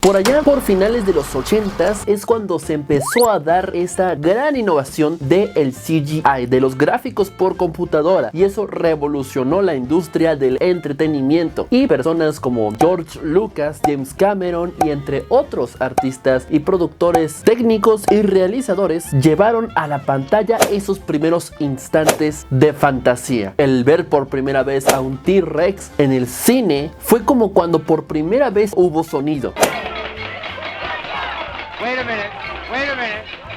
Por allá, por finales de los 80s, es cuando se empezó a dar esta gran innovación del CGI, de los gráficos por computadora, y eso revolucionó la industria del entretenimiento. Y personas como George Lucas, James Cameron y entre otros artistas y productores técnicos y realizadores llevaron a la pantalla esos primeros instantes de fantasía. El ver por primera vez a un T-Rex en el cine fue como cuando por primera vez hubo sonido. Wait a minute.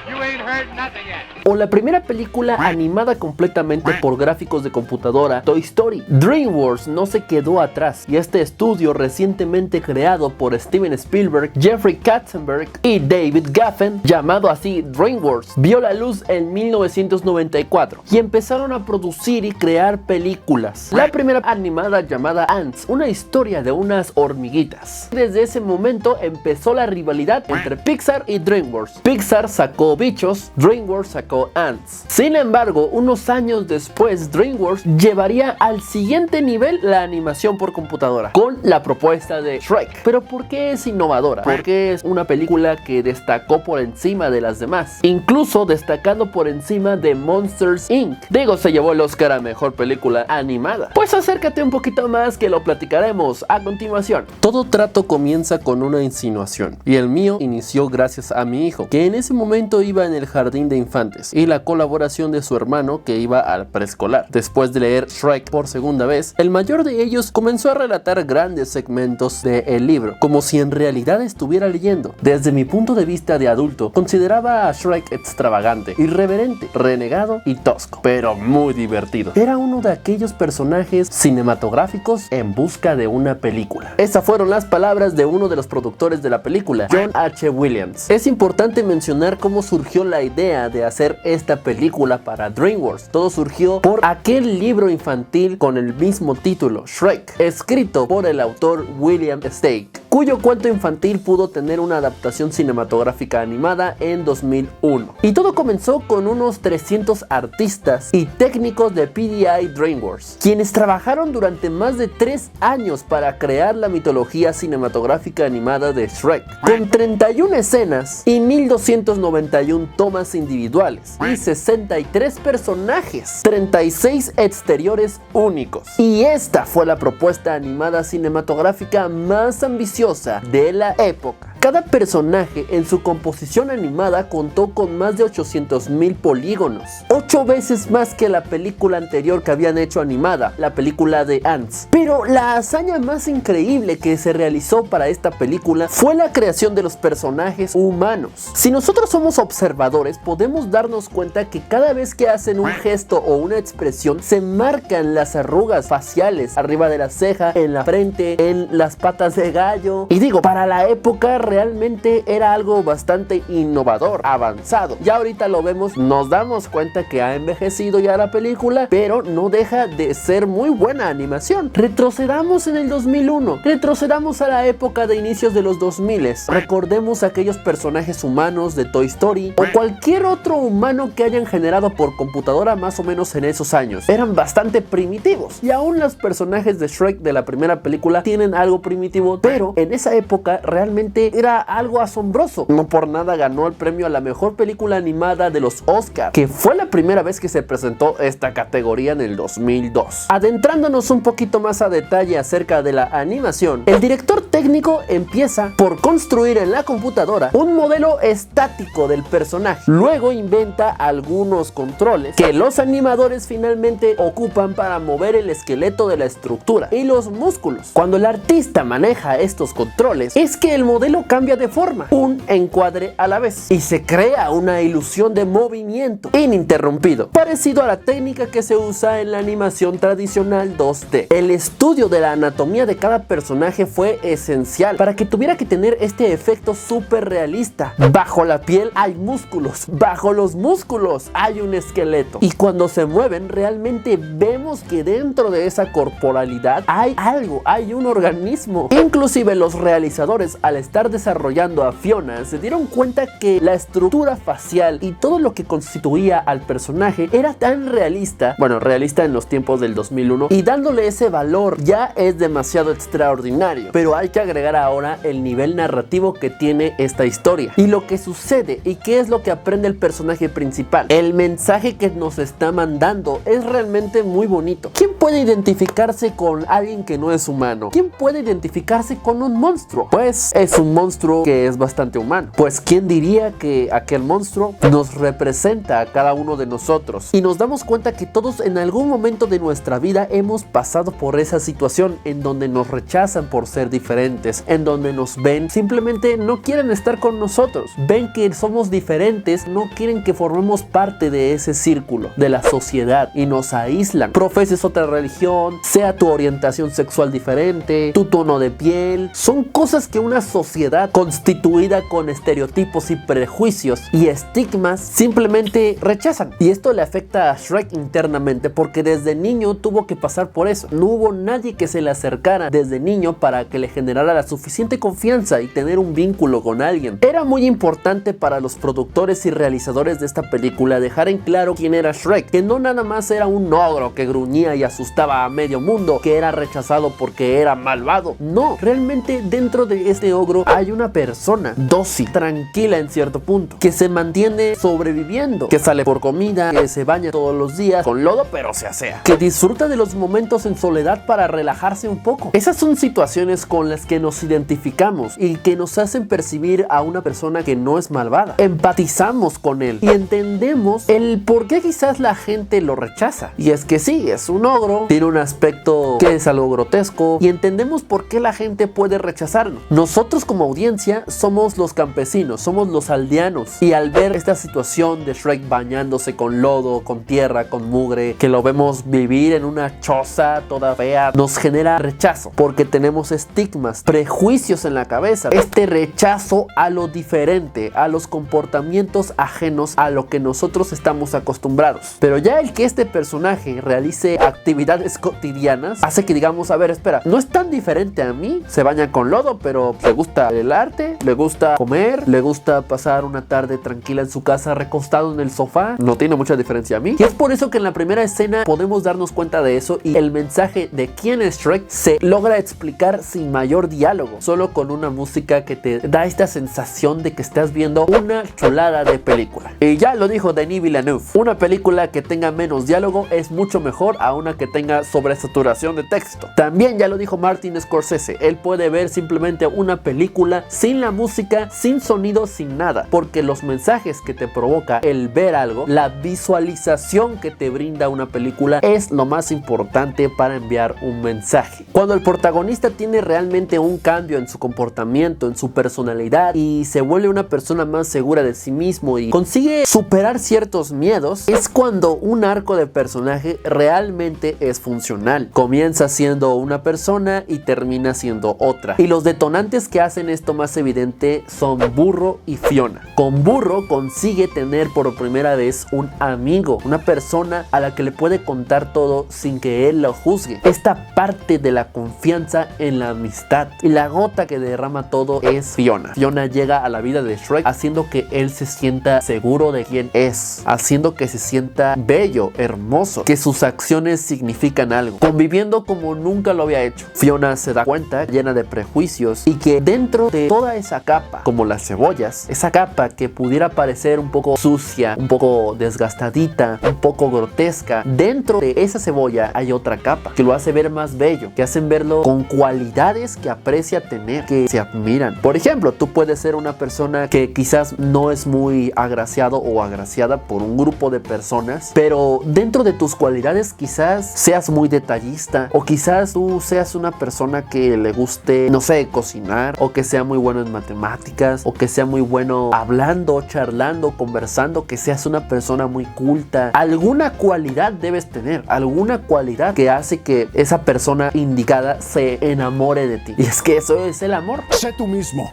You ain't heard nothing yet. O la primera película animada completamente por gráficos de computadora, Toy Story. DreamWorks no se quedó atrás, y este estudio recientemente creado por Steven Spielberg, Jeffrey Katzenberg y David Geffen, llamado así DreamWorks, vio la luz en 1994 y empezaron a producir y crear películas. La primera animada llamada Ants, una historia de unas hormiguitas. Desde ese momento empezó la rivalidad entre Pixar y DreamWorks. Pixar sacó Bichos, DreamWorks sacó Ants. Sin embargo, unos años después, DreamWorks llevaría al siguiente nivel la animación por computadora con la propuesta de Shrek. Pero ¿por qué es innovadora? Porque es una película que destacó por encima de las demás, incluso destacando por encima de Monsters Inc. Digo, se llevó el Oscar a mejor película animada. Pues acércate un poquito más que lo platicaremos a continuación. Todo trato comienza con una insinuación, y el mío inició gracias a mi hijo, que en ese momento iba en el jardín de infantes, y la colaboración de su hermano, que iba al preescolar. Después de leer Shrek por segunda vez, el mayor de ellos comenzó a relatar grandes segmentos del libro, como si en realidad estuviera leyendo. Desde mi punto de vista de adulto, consideraba a Shrek extravagante, irreverente, renegado y tosco, pero muy divertido. Era uno de aquellos personajes cinematográficos en busca de una película. Esas fueron las palabras de uno de los productores de la película, John H. Williams. Es importante mencionar cómo surgió la idea de hacer esta película para DreamWorks. Todo surgió por aquel libro infantil con el mismo título, Shrek, escrito por el autor William Steig, cuyo cuento infantil pudo tener una adaptación cinematográfica animada en 2001. Y todo comenzó con unos 300 artistas y técnicos de PDI DreamWorks, quienes trabajaron durante más de 3 años para crear la mitología cinematográfica animada de Shrek, con 31 escenas y 1291 tomas individuales y 63 personajes, 36 exteriores únicos. Y esta fue la propuesta animada cinematográfica más ambiciosa de la época. Cada personaje en su composición animada contó con más de 800,000 polígonos, 8 veces más que la película anterior que habían hecho animada, la película de Ants. Pero la hazaña más increíble que se realizó para esta película fue la creación de los personajes humanos. Si nosotros somos observadores, podemos darnos cuenta que cada vez que hacen un gesto o una expresión, se marcan las arrugas faciales arriba de la ceja, en la frente, en las patas de gallo. Y digo, para la época realmente era algo bastante innovador, avanzado. Ya ahorita lo vemos, nos damos cuenta que ha envejecido ya la película, pero no deja de ser muy buena animación. Retrocedamos en el 2001, retrocedamos a la época de inicios de los 2000. Recordemos aquellos personajes humanos de Toy Story o cualquier otro humano que hayan generado por computadora más o menos en esos años. Eran bastante primitivos, y aún los personajes de Shrek de la primera película tienen algo primitivo, pero en esa época realmente era algo asombroso. No por nada ganó el premio a la mejor película animada de los Oscar, que fue la primera vez que se presentó esta categoría en el 2002. Adentrándonos un poquito más a detalle acerca de la animación, el director técnico empieza por construir en la computadora un modelo estático del personaje. Luego inventa algunos controles que los animadores finalmente ocupan para mover el esqueleto de la estructura y los músculos. Cuando el artista maneja estos controles, es que el modelo cambia de forma, un encuadre a la vez, y se crea una ilusión de movimiento ininterrumpido, parecido a la técnica que se usa en la animación tradicional 2D. El estudio de la anatomía de cada personaje fue esencial para que tuviera que tener este efecto súper realista. Bajo la piel hay músculos, bajo los músculos hay un esqueleto, y cuando se mueven realmente vemos que dentro de esa corporalidad hay algo, hay un organismo. Inclusive los realizadores, al estar desarrollando a Fiona, se dieron cuenta que la estructura facial y todo lo que constituía al personaje era tan realista, bueno, realista en los tiempos del 2001, y dándole ese valor ya es demasiado extraordinario. Pero hay que agregar ahora el nivel narrativo que tiene esta historia y lo que sucede y qué es lo que aprende el personaje principal. El mensaje que nos está mandando es realmente muy bonito. ¿Quién puede identificarse con alguien que no es humano? ¿Quién puede identificarse con un monstruo? Pues es un monstruo que es bastante humano. Pues ¿quién diría que aquel monstruo nos representa a cada uno de nosotros? Y nos damos cuenta que todos en algún momento de nuestra vida hemos pasado por esa situación en donde nos rechazan por ser diferentes, en donde nos ven, simplemente no quieren estar con nosotros, ven que somos diferentes, no quieren que formemos parte de ese círculo, de la sociedad, y nos aíslan. Profeses otra religión, sea tu orientación sexual diferente, tu tono de piel, son cosas que una sociedad constituida con estereotipos y prejuicios y estigmas simplemente rechazan. Y esto le afecta a Shrek internamente porque desde niño tuvo que pasar por eso. No hubo nadie que se le acercara desde niño para que le generara la suficiente confianza y tener un vínculo con alguien. Era muy importante para los productores y realizadores de esta película dejar en claro quién era Shrek, que no nada más era un ogro que gruñía y asustaba a medio mundo, que era rechazado porque era malvado. No, realmente dentro de este ogro hay una persona dócil, tranquila en cierto punto, que se mantiene sobreviviendo, que sale por comida, que se baña todos los días con lodo pero se asea, que disfruta de los momentos en soledad para relajarse un poco. Esas son situaciones con las que nos identificamos y que nos hacen percibir a una persona que no es malvada. Empatizamos con él y entendemos el por qué quizás la gente lo rechaza. Y es que sí, es un ogro, tiene un aspecto que es algo grotesco y entendemos por qué la gente puede rechazarnos. Nosotros como audiencia somos los campesinos, somos los aldeanos, y al ver esta situación de Shrek bañándose con lodo, con tierra, con mugre, que lo vemos vivir en una choza toda fea, nos genera rechazo porque tenemos estigmas, prejuicios en la cabeza. Este rechazo a lo diferente, a los comportamientos ajenos a lo que nosotros estamos acostumbrados. Pero ya el que este personaje realice actividades cotidianas hace que digamos, a ver, espera, no es tan diferente a mí, se baña con lodo, pero le gusta el arte, le gusta comer, le gusta pasar una tarde tranquila en su casa recostado en el sofá, no tiene mucha diferencia a mí. Y es por eso que en la primera escena podemos darnos cuenta de eso y el mensaje de quién es Shrek se logra explicar sin mayor diálogo, solo con una música que te da esta sensación de que estás viendo una chulada de película. Y ya lo dijo Denis Villeneuve, una película que tenga menos diálogo es mucho mejor a una que tenga sobresaturación de texto. También ya lo dijo Martin Scorsese, él puede ver simplemente una película sin la música, sin sonido, sin nada, porque los mensajes que te provoca el ver algo, la visualización que te brinda una película es lo más importante para enviar un mensaje. Cuando el protagonista tiene realmente un cambio en su comportamiento, en su personalidad y se vuelve una persona más segura de sí mismo y consigue superar ciertos miedos, es cuando un arco de personaje realmente es funcional. Comienza siendo una persona y termina siendo otra. Y los detonantes que hacen esto más evidente son Burro y Fiona. Con Burro consigue tener por primera vez un amigo, una persona a la que le puede contar todo sin que él lo juzgue. Esta parte de la confianza en la amistad. Y la gota que derrama todo es Fiona. Fiona llega a la vida de Shrek haciendo que él se sienta seguro de quién es, haciendo que se sienta bello, hermoso, que sus acciones significan algo, conviviendo como nunca lo había hecho. Fiona se da cuenta, llena de prejuicios, y que dentro de toda esa capa, como las cebollas, esa capa que pudiera parecer un poco sucia, un poco desgastadita, un poco grotesca, dentro de esa cebolla hay otra capa que lo hace ver más bello, que hacen verlo con cualidades que aprecia tener, que se admiran. Por ejemplo, tú puedes ser una persona que quizás no es muy agraciado o agraciada por un grupo de personas, pero dentro de tus cualidades quizás seas muy detallista, o quizás tú seas una persona que le guste, no sé, cocinar, o que sea muy bueno en matemáticas, o que sea muy bueno hablando, charlando, conversando, que seas una persona muy culta. Alguna cualidad debes tener, alguna cualidad que hace que esa persona indicada se enamore de ti. Y es que eso es el amor. Sé tú mismo.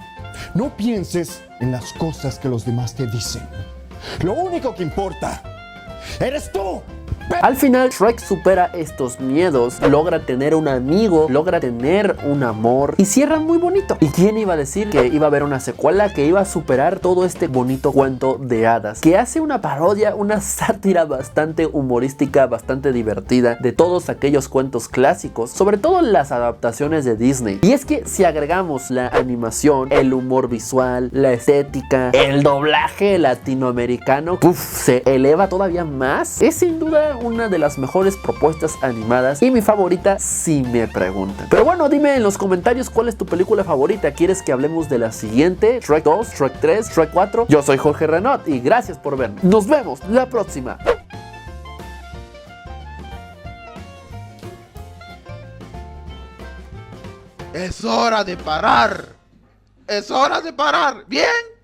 No pienses en las cosas que los demás te dicen. Lo único que importa eres tú. Al final, Shrek supera estos miedos, logra tener un amigo, logra tener un amor y cierra muy bonito. ¿Y quién iba a decir que iba a haber una secuela que iba a superar todo este bonito cuento de hadas? Que hace una parodia, una sátira bastante humorística, bastante divertida de todos aquellos cuentos clásicos, sobre todo las adaptaciones de Disney. Y es que si agregamos la animación, el humor visual, la estética, el doblaje latinoamericano, se eleva todavía más. Es sin duda una de las mejores propuestas animadas y mi favorita si me preguntan. Pero bueno, dime en los comentarios cuál es tu película favorita. ¿Quieres que hablemos de la siguiente? ¿Shrek 2, Shrek 3, Shrek 4? Yo soy Jorge Renaud y gracias por verme. Nos vemos la próxima. Es hora de parar. Es hora de parar. Bien.